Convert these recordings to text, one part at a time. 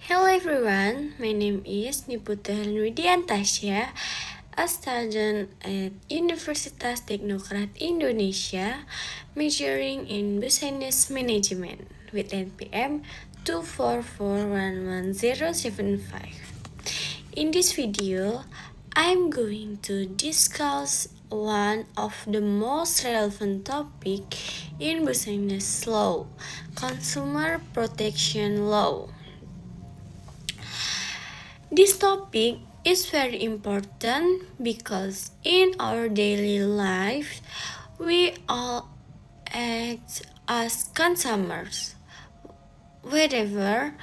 Hello everyone, my name is Niputa Widiantasya, a student at Universitas Teknokrat Indonesia, majoring in Business Management with NPM 2441175. In this video, I'm going to discuss one of the most relevant topic in business law, consumer protection law. This topic is very important because in our daily life, we all act as consumers. Wherever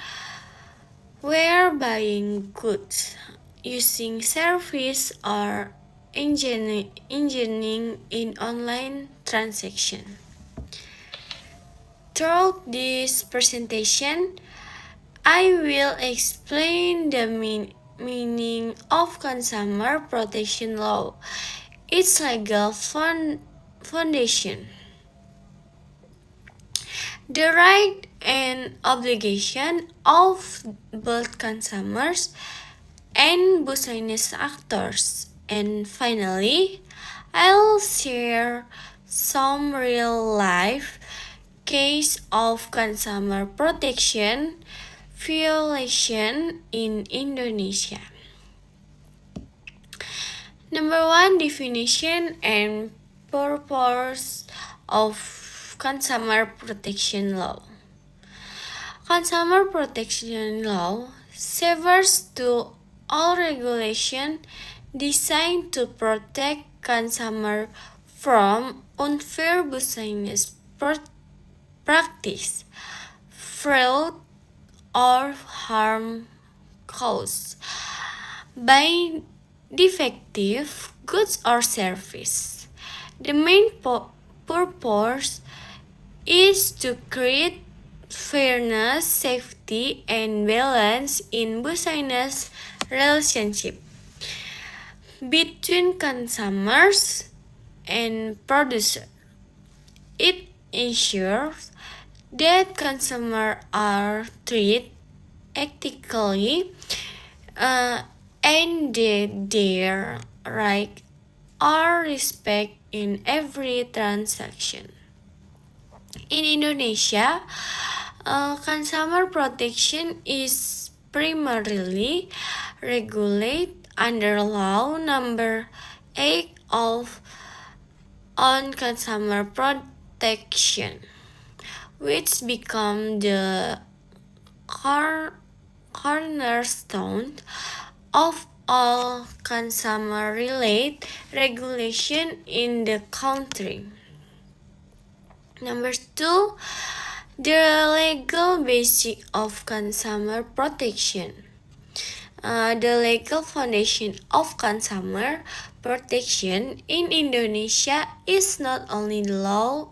we're buying goods, using service, or engaging in online transaction. Throughout this presentation, I will explain the meaning of consumer protection law, its legal foundation, the right and obligation of both consumers and business actors, and finally, I'll share some real-life case of consumer protection violation in Indonesia. Number one, definition and purpose of consumer protection law. Consumer protection law refers to all regulation designed to protect consumer from unfair business practice, fraud, or harm caused by defective goods or service. The main purpose is to create fairness, safety, and balance in business relationship between consumers and producers. It ensures that consumers are treated ethically and that their rights are respected in every transaction. In Indonesia, consumer protection is primarily regulated under Law Number 8 on Consumer Protection, which become the cornerstone of all consumer-related regulation in the country. Number two, the legal basis of consumer protection. The legal foundation of consumer protection in Indonesia is not only Law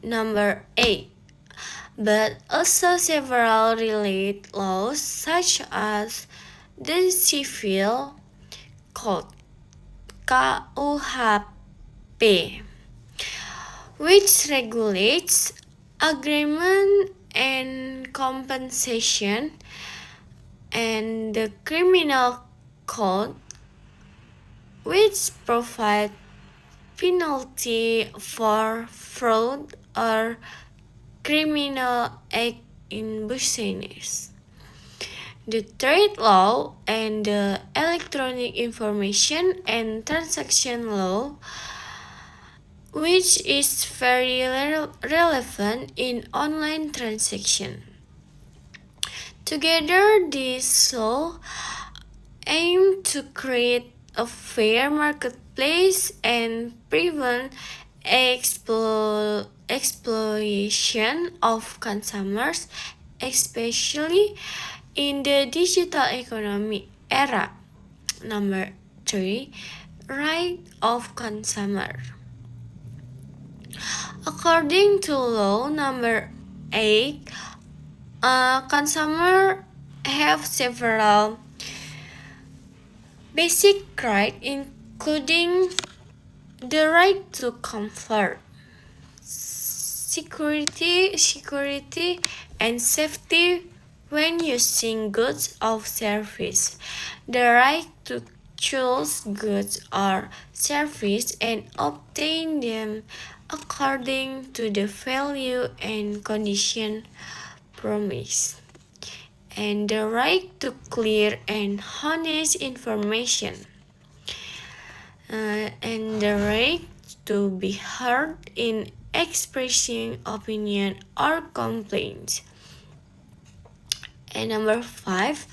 Number 8, but also several related laws such as the Civil Code (KUHP), which regulates agreement and compensation, and the Criminal Code, which provides penalty for fraud or criminal act in business. The trade law and the electronic information and transaction law, which is very relevant in online transaction. Together, these laws aim to create a fair marketplace and prevent exploitation of consumers, especially in the digital economy era. Number 3, right of consumer. According to Law Number 8, consumers have several basic rights, including the right to comfort, security, and safety when choosing goods or service. The right to choose goods or service and obtain them according to the value and condition promised. And the right to clear and honest information. And the right to be heard in expressing opinion or complaints. And number 5,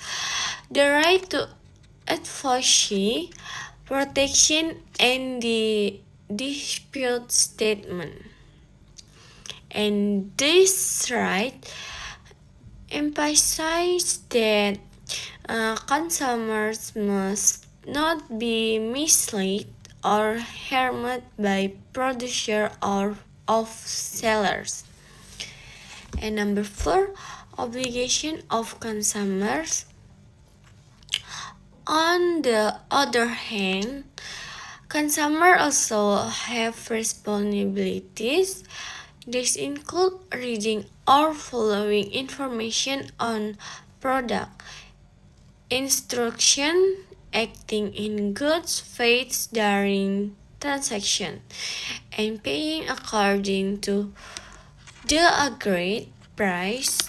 the right to advocacy, protection, and the dispute statement. And this right emphasizes that consumers must not be misled or harmed by producer or of sellers. And number 4, obligation of consumers. On the other hand, consumers also have responsibilities. These include reading or following information on product, instruction, acting in good faith during transaction, and paying according to the agreed price.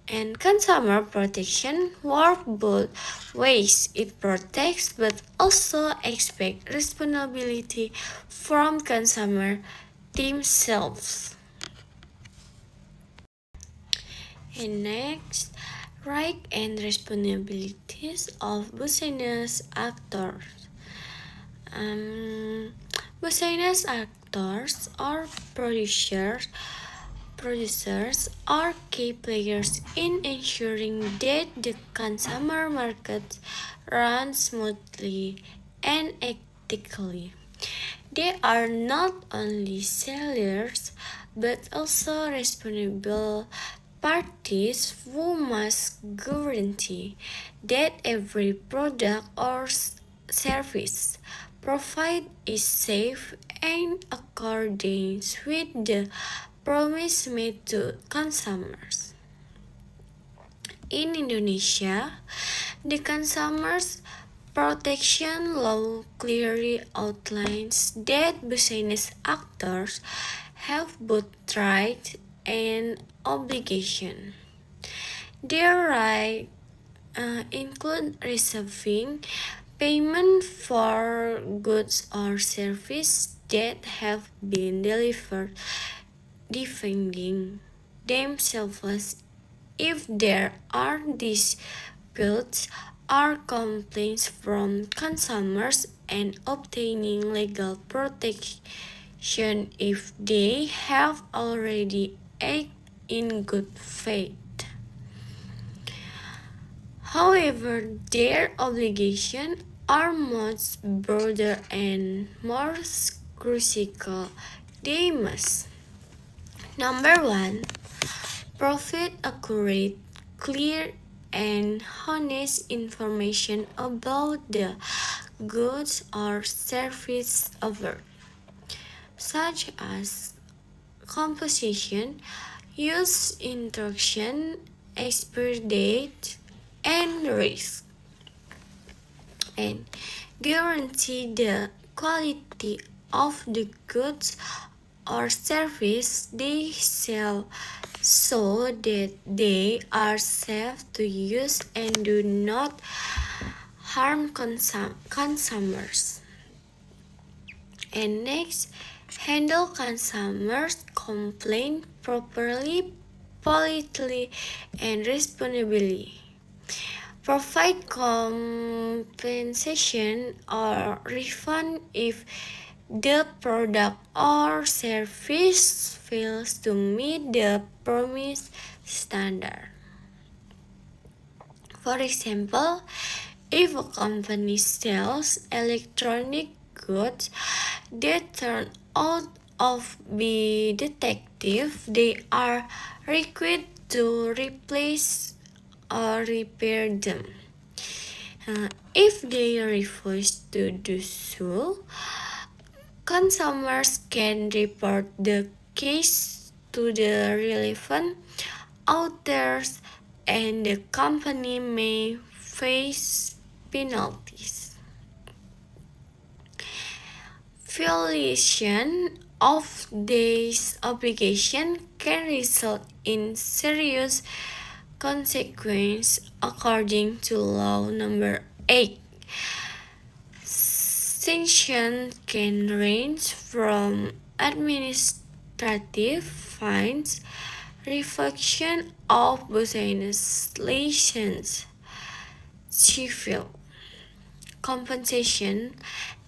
And consumer protection works both ways. It protects but also expects responsibility from consumer themselves. And next, right and responsibilities of business actors. Business actors or producers are key players in ensuring that the consumer market runs smoothly and ethically. They are not only sellers but also responsible parties who must guarantee that every product or service provided is safe and accordance with the promise made to consumers. In Indonesia, the Consumers Protection Law clearly outlines that business actors have both right and obligation. Their rights include receiving payment for goods or services that have been delivered, defending themselves if there are disputes or complaints from consumers, and obtaining legal protection if they have already acted in good faith. However, their obligations are much broader and more crucial. They must: number 1, provide accurate, clear, and honest information about the goods or service offered, such as composition, use instruction, expiry date, and risk, and guarantee the quality of the goods or service they sell so that they are safe to use and do not harm consumers. And next, handle consumers' complaint properly, politely, and responsibly. Provide compensation or refund if the product or service fails to meet the promised standard. For example, if a company sells electronic goods that turn out to be defective, they are required to replace or repair them. If they refuse to do so, consumers can report the case to the relevant authorities and the company may face penalties. Violation of these obligations can result in serious consequence according to law number 8. Sanctions can range from administrative fines, revocation of business license, civil compensation,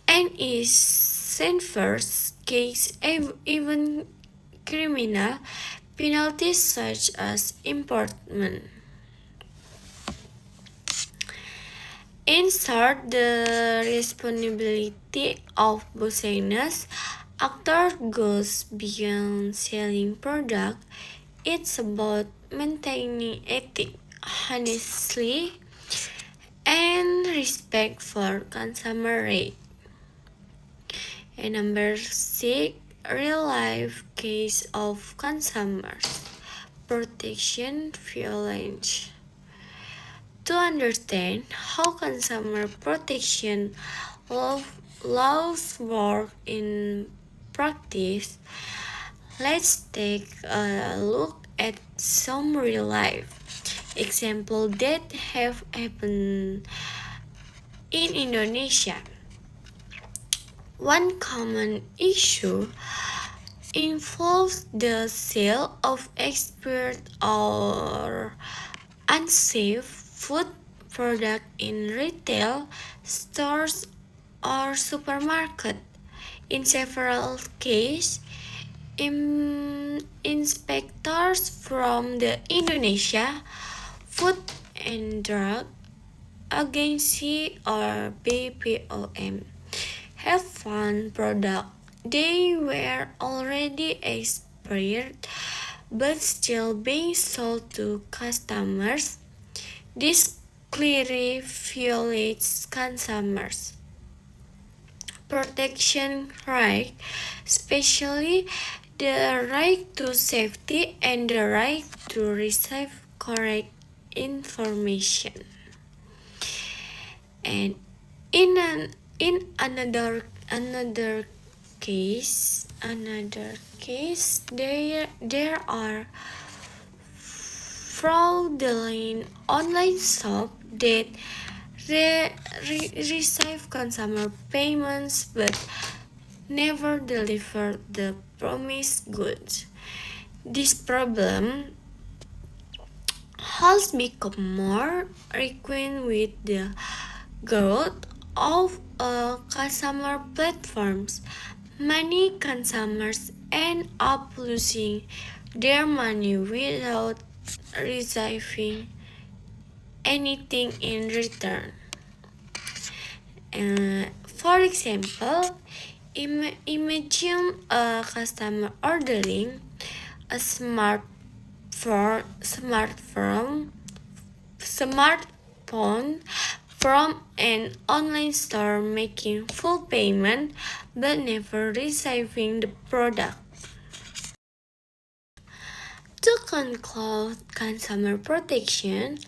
and in severe case even criminal penalties such as imprisonment. In short, the responsibility of business actor goes beyond selling product. It's about maintaining ethics, honesty, and respect for consumer rights. And number 6, real life case of consumers protection violence. To understand how consumer protection laws work in practice, let's take a look at some real life examples that have happened in Indonesia. One common issue involves the sale of expired or unsafe food product in retail stores or supermarket. In several cases, inspectors from the Indonesia Food and Drug Agency or BPOM have found products they were already expired but still being sold to customers. This clearly violates consumers' protection rights, especially the right to safety and the right to receive correct information. And in another case, there are fraudulent online shop that receive consumer payments but never deliver the promised goods. This problem has become more frequent with the growth of consumer platforms. Many consumers end up losing their money without receiving anything in return. For example, imagine a customer ordering a smartphone from an online store, making full payment but never receiving the product. To conclude, consumer protection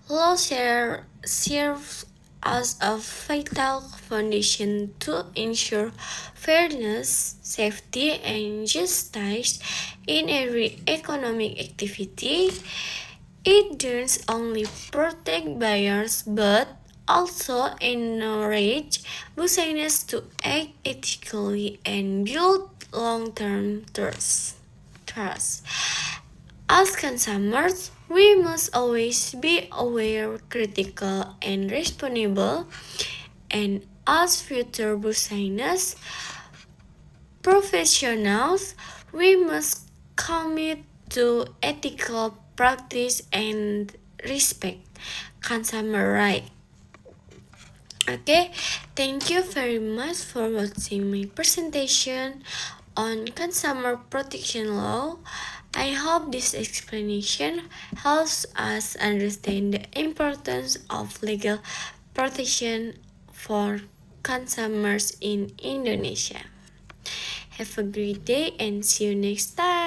law serves as a vital foundation to ensure fairness, safety, and justice in every economic activity. It doesn't only protect buyers but also encourage businesses to act ethically and build long-term trust. As consumers, we must always be aware, critical, and responsible. And as future business professionals, we must commit to ethical practice and respect consumer rights. Okay, thank you very much for watching my presentation on consumer protection law. I hope this explanation helps us understand the importance of legal protection for consumers in Indonesia. Have a great day and see you next time.